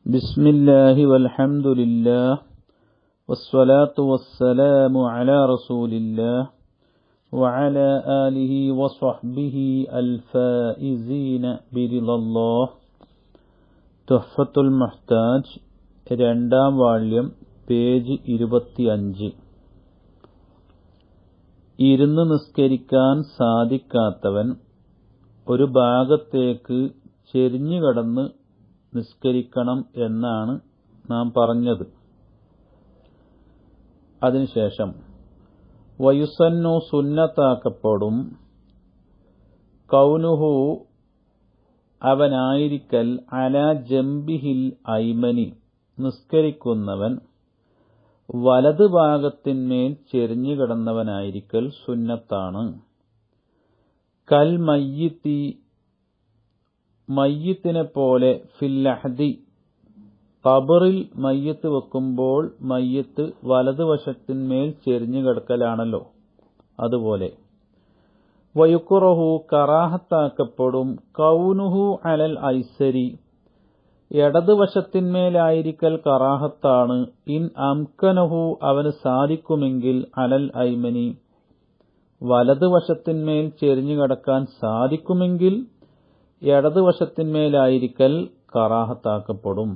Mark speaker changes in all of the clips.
Speaker 1: بسم الله والحمد لله والصلاة والسلام على رسول الله وعلى آله وصحبه الفائزين برضا الله. തുഹ്ഫത്തുൽ മുഹ്താജ് രണ്ടാം വാള്യം പേജ് 25. ഇരുന്ന് നിസ്കരിക്കാൻ സാധിക്കാത്തവൻ ഒരു ഭാഗത്തേക്ക് ചെരിഞ്ഞുകടന്ന് നിസ്കരിക്കണം എന്നാണ് നാം പറഞ്ഞത്. അതിനുശേഷം വയുസന്നു സുന്നത്താക്കപ്പെടും കൗനുഹു അവനായിരിക്കൽ അലാ ജംബിഹിൽ ഐമനി നിസ്കരിക്കുന്നവൻ വലത് ഭാഗത്തിന്മേൽ ചെരിഞ്ഞു കിടന്നവനായിരിക്കൽ സുന്നത്താണ്. കൽ മയ്യിത്തി മയ്യിത്തിനെ പോലെ ഫിൽ ലഹദി ഖബറിൽ മയ്യത്ത് വെക്കുമ്പോൾ മയ്യത്ത് വലതുവശത്തിന്മേൽ ചെരിഞ്ഞു കിടക്കലാണല്ലോ, അതുപോലെ. വയുക്കുറഹു കറാഹത്താക്കപ്പെടും കൗനുഹു അലൽ ഐസരി ഇടതുവശത്തിന്മേലായിരിക്കൽ കറാഹത്താണ്. ഇൻ അംകനഹു അവന് സാധിക്കുമെങ്കിൽ അലൽ ഐമനി വലതുവശത്തിന്മേൽ ചെരിഞ്ഞു കിടക്കാൻ സാധിക്കുമെങ്കിൽ ഇടതുവശത്തിന്മേലായിരിക്കൽ കറാഹത്താക്കപ്പെടും.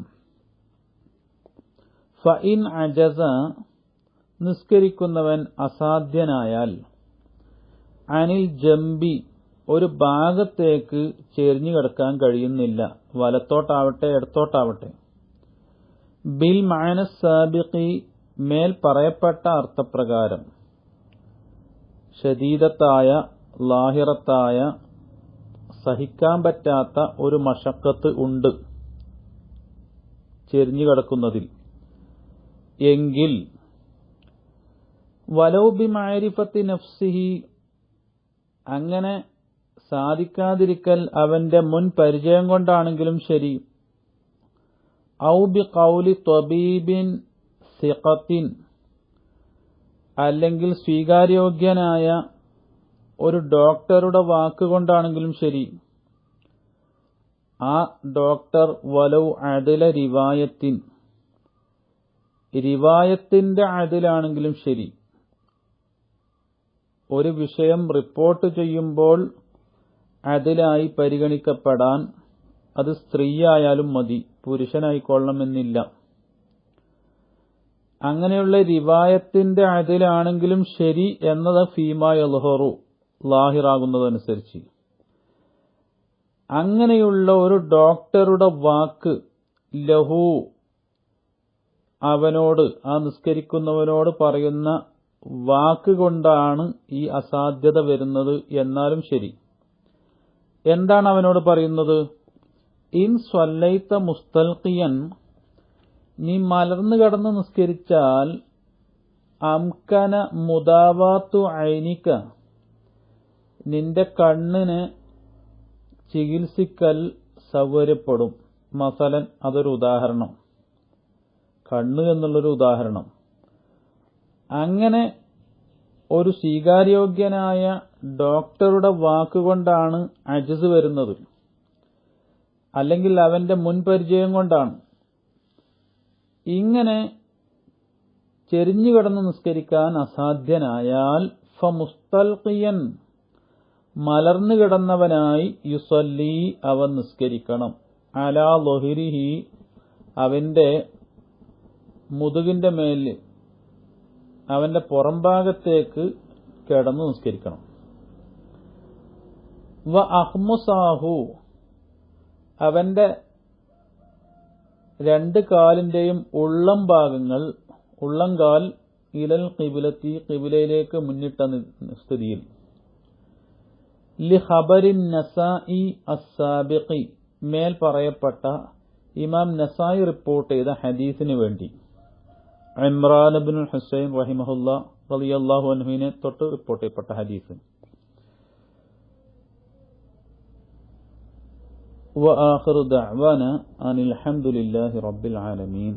Speaker 1: ഫഇൻ അജസ നിസ്കരിക്കുന്നവൻ അസാധ്യനായാൽ അനിൽ ജംബി ഒരു ഭാഗത്തേക്ക് ചെരിഞ്ഞു കിടക്കാൻ കഴിയുന്നില്ല, വലത്തോട്ടാവട്ടെ ഇടത്തോട്ടാവട്ടെ, ബിൽ മഅനസ് സാബിഖി മേൽ പറയപ്പെട്ട അർത്ഥപ്രകാരം ശദീദത്തായ ലാഹിറത്തായ സഹിക്കാൻ പറ്റാത്ത ഒരു മശക്കത്ത് ഉണ്ട് ചെരിഞ്ഞു കിടക്കുന്നതിൽ എങ്കിൽ വലൗ ബി മഅരിഫത്തി നഫ്സിഹി അങ്ങനെ സാധിക്കാതിരിക്കൽ അവന്റെ മുൻ പരിചയം കൊണ്ടാണെങ്കിലും ശരി, ഔ ബി ഖൗലി ത്വബീബിൻ സിഖത്തിൻ അല്ലെങ്കിൽ സ്വീകാര്യോഗ്യനായ ഒരു ഡോക്ടറുടെ വാക്കുകൊണ്ടാണെങ്കിലും ശരി, ആ ഡോക്ടർ വലൗ അദല റിവായത്തിന്റെ അദിലാണെങ്കിലും ശരി, ഒരു വിഷയം റിപ്പോർട്ട് ചെയ്യുമ്പോൾ അദിലായി പരിഗണിക്കപ്പെടാൻ അത് സ്ത്രീയായാലും മതി, പുരുഷനായിക്കൊള്ളണമെന്നില്ല. അങ്ങനെയുള്ള റിവായത്തിന്റെ അദിലാണെങ്കിലും ശരി എന്നത് ഫീമാ യൽഹറു ലാഹിറാകുന്നതനുസരിച്ച്. അങ്ങനെയുള്ള ഒരു ഡോക്ടറുടെ വാക്ക് ലഹു അവനോട്, ആ നിസ്കരിക്കുന്നവനോട് പറയുന്ന വാക്ക് കൊണ്ടാണ് ഈ അസാധ്യത വരുന്നത് എന്നാലും ശരി. എന്താണ് അവനോട് പറയുന്നത്? ഇൻ സ്വല്ലൈത മുസ്തൽഖിയൻ നീ മലർന്നു കടന്ന് നിസ്കരിച്ചാൽ അംകന മുദാവാത്തു ഐനിക നിന്റെ കണ്ണിന് ചികിത്സിക്കൽ സൗകര്യപ്പെടും. മസലൻ അതൊരു ഉദാഹരണം, കണ്ണ് എന്നുള്ളൊരു ഉദാഹരണം. അങ്ങനെ ഒരു സ്വീകാര്യോഗ്യനായ ഡോക്ടറുടെ വാക്കുകൊണ്ടാണ് അജ്സ് വരുന്നത്, അല്ലെങ്കിൽ അവന്റെ മുൻപരിചയം കൊണ്ടാണ്. ഇങ്ങനെ ചെരിഞ്ഞു കിടന്ന് നിസ്കരിക്കാൻ അസാധ്യനായാൽ ഫമുസ്തൽഖിയൻ മലർന്നു കിടന്നവനായി യുസല്ലി അവൻ നിസ്കരിക്കണം. അലാ ളുഹ്രിഹി അവന്റെ മുതുകിന്റെ മേൽ, അവന്റെ പുറംഭാഗത്തേക്ക് കിടന്നു നിസ്കരിക്കണം. വ അഹ്മുസാഹു അവന്റെ രണ്ട് കാലിന്റെയും ഉള്ളം ഭാഗങ്ങൾ, ഉള്ളംകാൽ ഇലൽ ഖിബ്ലത്തി ഖിബ്ലയിലേക്ക് മുന്നിട്ട സ്ഥിതിയിൽ. ലി ഖബരിൻ നസാഇ അസ്സാബിഖി മേൽ പറയപ്പെട്ട ഇമാം നസായി റിപ്പോർട്ട് ചെയ്ത ഹദീസിന് വേണ്ടി. ഇമ്രാൻ ഇബ്നുൽ ഹുസൈൻ റഹിമഹുല്ലാ റളിയല്ലാഹു അൻഹുവിനെ തൊട്ട് റിപ്പോർട്ട് ചെയ്യപ്പെട്ട ഹദീസ്. വആഖിറു ദഅ്വാനാ അനിൽ ഹംദുലില്ലാഹി റബ്ബിൽ ആലമീൻ.